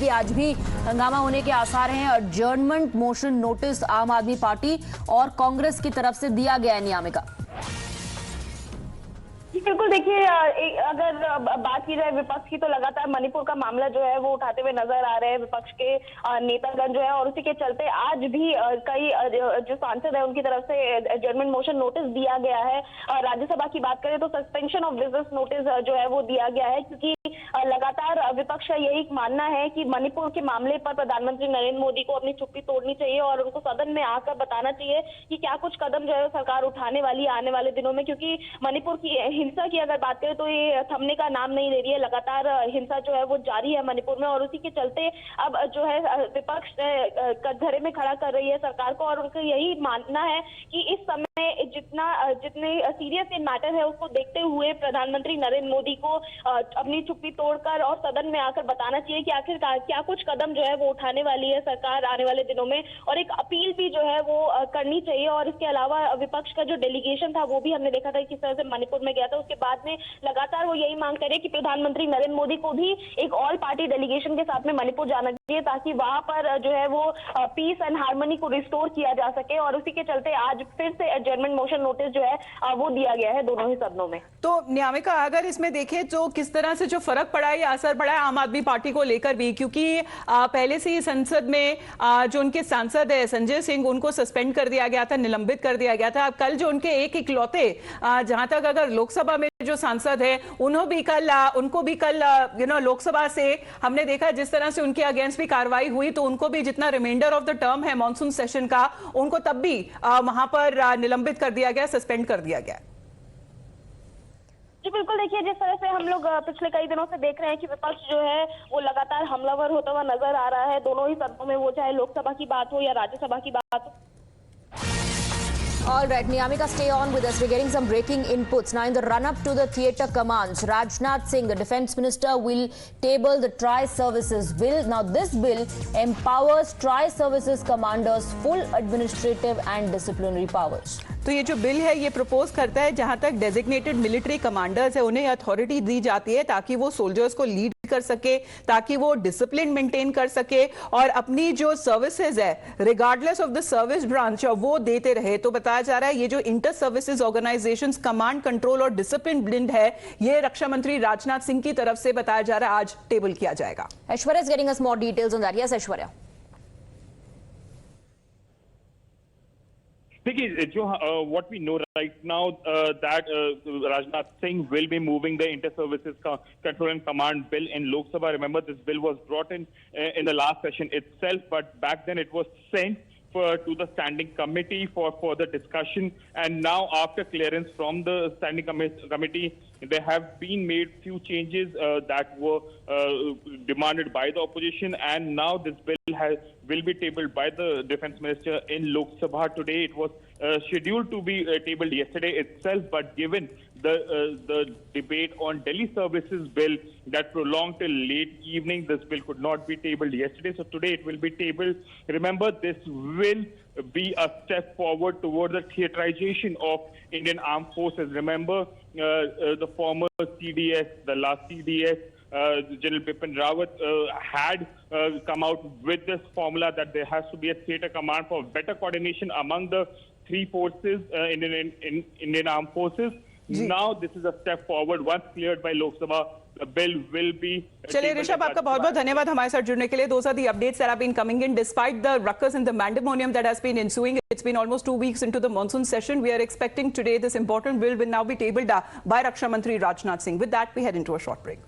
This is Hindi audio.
कि आज भी हंगामा होने के आसार हैं। एडजर्नमेंट मोशन नोटिस आम आदमी पार्टी और कांग्रेस की तरफ से दिया गया है न्यामिका। बिल्कुल, देखिए अगर बात की जाए विपक्ष की, तो लगातार मणिपुर का मामला जो है वो उठाते हुए नजर आ रहे हैं विपक्ष के नेतागण जो है, और उसी के चलते आज भी कई जो सांसद है उनकी तरफ से एडजर्नमेंट मोशन नोटिस दिया गया है। राज्यसभा की बात करें तो सस्पेंशन ऑफ बिजनेस नोटिस जो है वो दिया गया है, क्योंकि लगातार विपक्ष का यही मानना है कि मणिपुर के मामले पर प्रधानमंत्री नरेंद्र मोदी को अपनी चुप्पी तोड़नी चाहिए और उनको सदन में आकर बताना चाहिए कि क्या कुछ कदम जो है सरकार उठाने वाली है आने वाले दिनों में, क्योंकि मणिपुर की हिंसा की अगर बात करें तो ये थमने का नाम नहीं ले रही है। लगातार हिंसा जो है वो जारी है मणिपुर में, और उसी के चलते अब जो है विपक्ष कटघरे में खड़ा कर रही है सरकार को, और उनका यही मानना है कि इस समय जितने सीरियस ये मैटर है उसको देखते हुए प्रधानमंत्री नरेंद्र मोदी को अपनी चुप्पी तोड़कर और सदन में आकर बताना चाहिए कि आखिरकार क्या कुछ कदम जो है वो उठाने वाली है सरकार आने वाले दिनों में, और एक अपील भी जो है वो करनी चाहिए। और इसके अलावा विपक्ष का जो डेलीगेशन था वो भी हमने देखा था किस तरह से मणिपुर में गया था। उसके बाद में लगातार वो यही मांग करे कि प्रधानमंत्री नरेंद्र मोदी को भी एक ऑल पार्टी डेलीगेशन के साथ में मणिपुर जाना चाहिए, ताकि वहां पर जो है वो पीस एंड हार्मनी को रिस्टोर किया जा सके। और उसी के चलते आज फिर से एडजर्नमेंट मोशन नोटिस जो है वो दिया गया है दोनों ही सदनों में। तो न्यामिका, अगर इसमें देखें तो किस तरह से जो फर्क पड़ा है या असर पड़ा है आम आदमी पार्टी को लेकर भी, क्योंकि पहले से ही संसद में जो उनके सांसद है संजय सिंह, उनको सस्पेंड कर दिया गया था, निलंबित कर दिया गया था। अब कल जो उनके एक इकलौते, जहां तक अगर लोकसभा में जो सांसद है उनको भी कल लोकसभा से हमने देखा जिस तरह से उनके अगेंस्ट भी कार्रवाई हुई, तो उनको भी जितना रिमाइंडर ऑफ द टर्म है मॉनसून सेशन का, उनको तब भी वहां पर निलंबित कर दिया गया, सस्पेंड कर दिया गया। जी बिल्कुल, देखिए जिस तरह से हम लोग पिछले कई दिनों से देख रहे हैं कि विपक्ष जो है वो लगातार हमलावर होता हुआ नजर आ रहा है दोनों ही सदनों में, वो चाहे लोकसभा की बात हो या राज्यसभा की बात हो। All right, Niyamika, stay on with us. We're getting some breaking inputs. Now, in the run-up to the theatre commands, Rajnath Singh, the defense minister, will table the Tri-Services Bill. Now, this bill empowers Tri-Services commanders full administrative and disciplinary powers. तो ये जो बिल है ये प्रपोज करता है जहां तक डेजिग्नेटेड मिलिट्री कमांडर्स है उन्हें अथॉरिटी दी जाती है ताकि वो सोल्जर्स को लीड कर सके, ताकि वो डिसिप्लिन मेंटेन कर सके और अपनी जो सर्विसेज है regardless of the service branch वो देते रहे। तो बताया जा रहा है ये जो inter services organisations command control और डिसिप्लिन ब्लिंड है, ये रक्षा मंत्री राजनाथ सिंह की तरफ से बताया जा रहा है आज टेबल किया जाएगा। Aishwarya is getting us more details on that. Yes, Aishwarya. देखिए जो what we know right now that Rajnath Singh will be moving the Inter Services Control and Command bill in Lok Sabha. Remember, this bill was brought in the last session itself, but back then it was sent to the standing committee for further discussion, and now after clearance from the standing committee there have been made few changes that were demanded by the opposition, and now this bill will be tabled by the defense minister in Lok Sabha today. It was scheduled to be tabled yesterday itself, but given the debate on Delhi Services Bill that prolonged till late evening, this bill could not be tabled yesterday, so today it will be tabled. Remember, this will be a step forward toward the theaterization of Indian Armed Forces. Remember, the former CDS, the last CDS, General Bipin Rawat had come out with this formula that there has to be a theater command for better coordination among the three forces in Indian Armed Forces. Now this is a step forward. Once cleared by Lok Sabha, the bill will be. चलिए ऋषभ, आपका बहुत बहुत धन्यवाद हमारे साथ जुड़ने के लिए। Those are the updates that have been coming in despite the ruckus and the pandemonium that has been ensuing. It's been almost 2 weeks into the monsoon session. We are expecting today this important bill will now be tabled by Raksha Mantri Rajnath Singh. With that, we head into a short break.